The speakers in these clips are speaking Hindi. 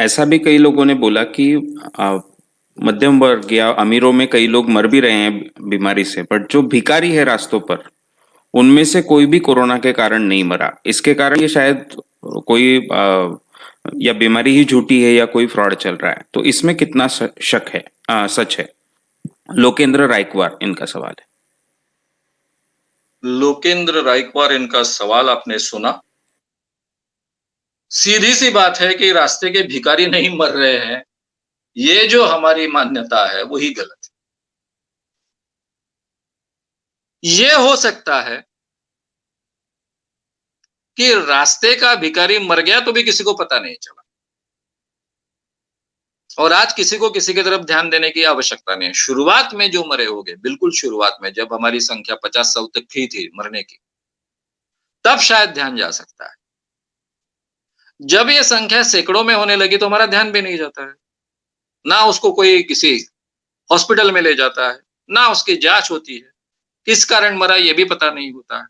ऐसा भी कई लोगों ने बोला कि आ, मध्यम वर्ग या अमीरों में कई लोग मर भी रहे हैं बीमारी से, बट जो भिखारी है रास्तों पर, उनमें से कोई भी कोरोना के कारण नहीं मरा। इसके कारण ये शायद कोई या बीमारी ही झूठी है या कोई फ्रॉड चल रहा है। तो इसमें कितना शक है, सच है? लोकेंद्र रायकवार इनका सवाल है। लोकेंद्र रायकवार इनका सवाल आपने सुना। सीधी सी बात है कि रास्ते के भिखारी नहीं मर रहे हैं। ये जो हमारी मान्यता है वही गलत है। ये हो सकता है कि रास्ते का भिखारी मर गया तो भी किसी को पता नहीं चला, और आज किसी को किसी की तरफ ध्यान देने की आवश्यकता नहीं है। शुरुआत में जो मरे होंगे, बिल्कुल शुरुआत में जब हमारी संख्या 50-100 तक थी मरने की, तब शायद ध्यान जा सकता है। जब ये संख्या सैकड़ों में होने लगी तो हमारा ध्यान भी नहीं जाता है। ना उसको कोई किसी हॉस्पिटल में ले जाता है, ना उसकी जांच होती है, किस कारण मरा ये भी पता नहीं होता है।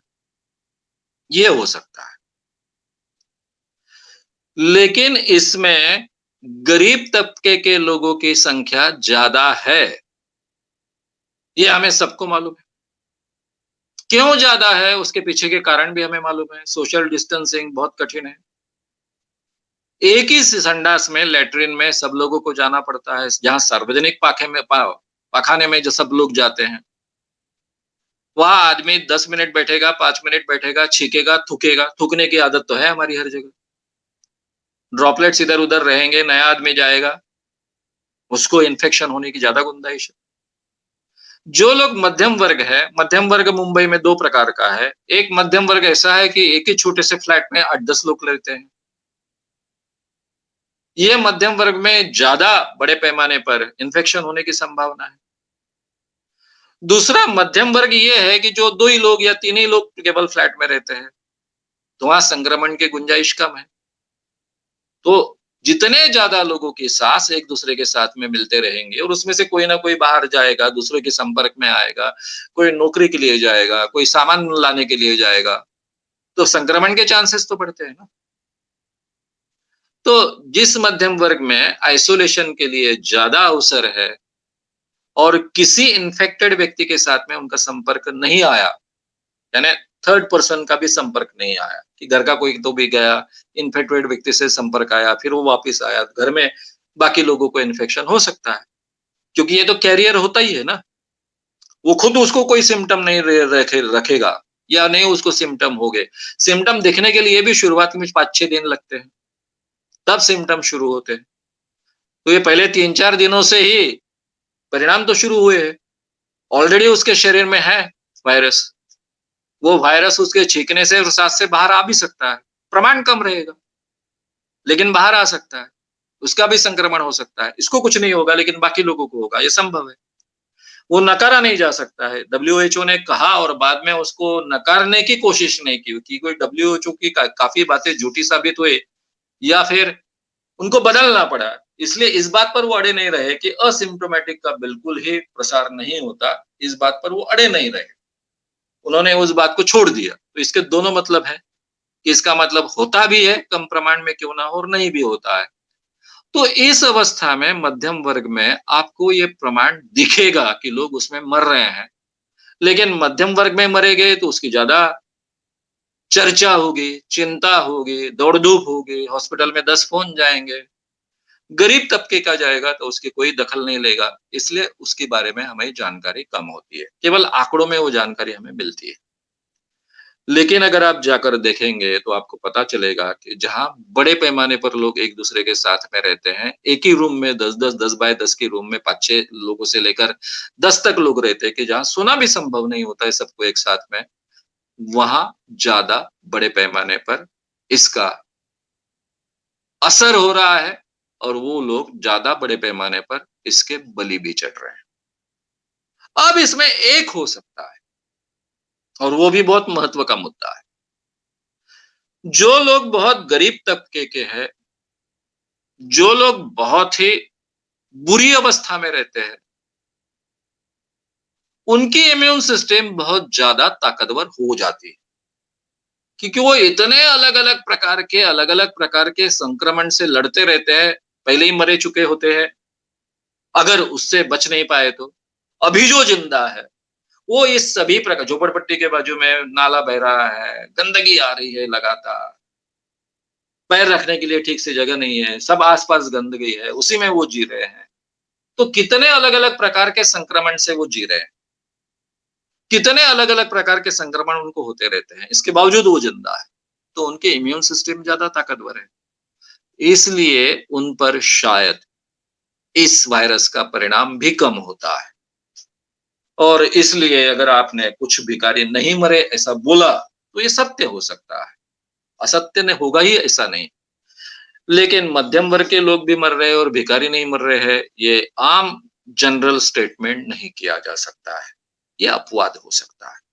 ये हो सकता है। लेकिन इसमें गरीब तबके के लोगों की संख्या ज्यादा है, ये हमें सबको मालूम है। क्यों ज्यादा है उसके पीछे के कारण भी हमें मालूम है। सोशल डिस्टेंसिंग बहुत कठिन है। एक ही संडास में, लैट्रिन में सब लोगों को जाना पड़ता है। जहां सार्वजनिक पाखाने में जो सब लोग जाते हैं, वहां आदमी 10 मिनट बैठेगा, 5 मिनट बैठेगा, छींकेगा, थूकेगा। थूकने की आदत तो है हमारी हर जगह। ड्रॉपलेट्स इधर उधर रहेंगे, नया आदमी जाएगा, उसको इन्फेक्शन होने की ज्यादा गुंजाइश है। जो लोग मध्यम वर्ग है, मध्यम वर्ग मुंबई में 2 प्रकार का है। एक मध्यम वर्ग ऐसा है कि एक ही छोटे से फ्लैट में 8-10 लोग रहते हैं। ये मध्यम वर्ग में ज्यादा बड़े पैमाने पर इन्फेक्शन होने की संभावना है। दूसरा मध्यम वर्ग ये है कि जो 2 ही लोग या 3 ही लोग केवल फ्लैट में रहते हैं, तो वहां संक्रमण की गुंजाइश कम है। तो जितने ज्यादा लोगों की सांस एक दूसरे के साथ में मिलते रहेंगे, और उसमें से कोई ना कोई बाहर जाएगा, दूसरे के संपर्क में आएगा, कोई नौकरी के लिए जाएगा, कोई सामान लाने के लिए जाएगा, तो संक्रमण के चांसेस तो बढ़ते हैं ना। तो जिस मध्यम वर्ग में आइसोलेशन के लिए ज्यादा अवसर है और किसी इन्फेक्टेड व्यक्ति के साथ में उनका संपर्क नहीं आया, यानी थर्ड पर्सन का भी संपर्क नहीं आया कि घर का कोई तो भी गया, इन्फेक्टेड व्यक्ति से संपर्क आया, फिर वो वापस आया, घर में बाकी लोगों को इन्फेक्शन हो सकता है, क्योंकि ये तो कैरियर होता ही है ना। वो खुद उसको कोई सिम्टम नहीं रखेगा, या नहीं उसको सिम्टम हो गए। सिम्टम दिखने के लिए भी शुरुआत में 5-6 दिन लगते हैं, तब सिम्टम शुरू होते हैं। तो ये पहले 3-4 दिनों से ही परिणाम तो शुरू हुए हैं। ऑलरेडी उसके शरीर में है वायरस। वो वायरस उसके छींकने से और सांस से बाहर आ भी सकता है। प्रमाण कम रहेगा, लेकिन बाहर आ सकता है। उसका भी संक्रमण हो सकता है। इसको कुछ नहीं होगा, लेकिन बाकी लोगों को होगा, ये संभव है। वो नकारा नहीं जा सकता है। डब्ल्यूएचओ ने कहा और बाद में उसको नकारने की कोशिश नहीं की, कि कोई डब्ल्यूएचओ की काफी बातें झूठी साबित हुई, या फिर उनको बदलना पड़ा। इसलिए इस बात पर वो अड़े नहीं रहे कि असिम्प्टोमेटिक का बिल्कुल ही प्रसार नहीं होता। इस बात पर वो अड़े नहीं रहे। उन्होंने उस बात को छोड़ दिया। तो इसके दोनों मतलब है कि इसका मतलब होता भी है, कम प्रमाण में क्यों ना हो, और नहीं भी होता है। तो इस अवस्था में मध्यम वर्ग में आपको ये प्रमाण दिखेगा कि लोग उसमें मर रहे हैं। लेकिन मध्यम वर्ग में मरेंगे तो उसकी ज्यादा चर्चा होगी, चिंता होगी, दौड़-धूप होगी, हॉस्पिटल में 10 फ़ोन जाएँगे। गरीब तबके का जाएगा तो उसकी कोई दखल नहीं लेगा, इसलिए उसके बारे में हमें जानकारी कम होती है। केवल आंकड़ों में वो जानकारी हमें मिलती है। लेकिन अगर आप जाकर देखेंगे तो आपको पता चलेगा कि जहाँ बड़े पैमाने पर लोग एक-दूसरे के साथ में रहते हैं, एक ही रूम में 10-10, 10 बाय 10 के रूम में 5-6 लोगों से लेकर 10 तक लोग रहते हैं, कि जहाँ सोना भी संभव नहीं होता है सबको एक साथ में, वहाँ ज़्यादा बड़े पैमाने पर इसका असर हो रहा है, और वो लोग ज़्यादा बड़े पैमाने पर इसके बलि भी चढ़ रहे हैं। अब इसमें एक हो सकता है, और वो भी बहुत महत्व का मुद्दा है। जो लोग बहुत गरीब तबके के हैं, जो लोग बहुत ही बुरी अवस्था में रहते हैं, उनकी इम्यून सिस्टम बहुत ज़्यादा ताकतवर हो जाती है। क्योंकि वो इतने अलग-अलग प्रकार के संक्रमण से लड़ते रहते हैं, पहले ही मरे चुके होते हैं, अगर उससे बच नहीं पाए तो। अभी जो जिंदा है, वो इस सभी प्रकार, झोपड़पट्टी के बाजू में नाला बह रहा है, गंदगी आ रही है लगातार, पैर रखने के लिए ठीक से जगह नहीं है, सब आस-पास गंदगी है, उसी में वो जी रहे हैं। तो कितने अलग-अलग प्रकार के संक्रमण से वो जी रहे हैं। कितने अलग-अलग प्रकार के संक्रमण उनको होते रहते हैं, इसके बावजूद वो जिंदा है। तो उनके इम्यून सिस्टम ज़्यादा ताकतवर है। इसलिए उन पर शायद इस वायरस का परिणाम भी कम होता है। और इसलिए अगर आपने कुछ भिखारी नहीं मरे ऐसा बोला, तो ये सत्य हो सकता है। असत्य ने होगा ही ऐसा नहीं। लेकिन मध्यम वर्ग के लोग भी मर रहे हैं और भिखारी नहीं मर रहे हैं, ये आम जनरल स्टेटमेंट नहीं किया जा सकता है। ये अपवाद हो सकता है।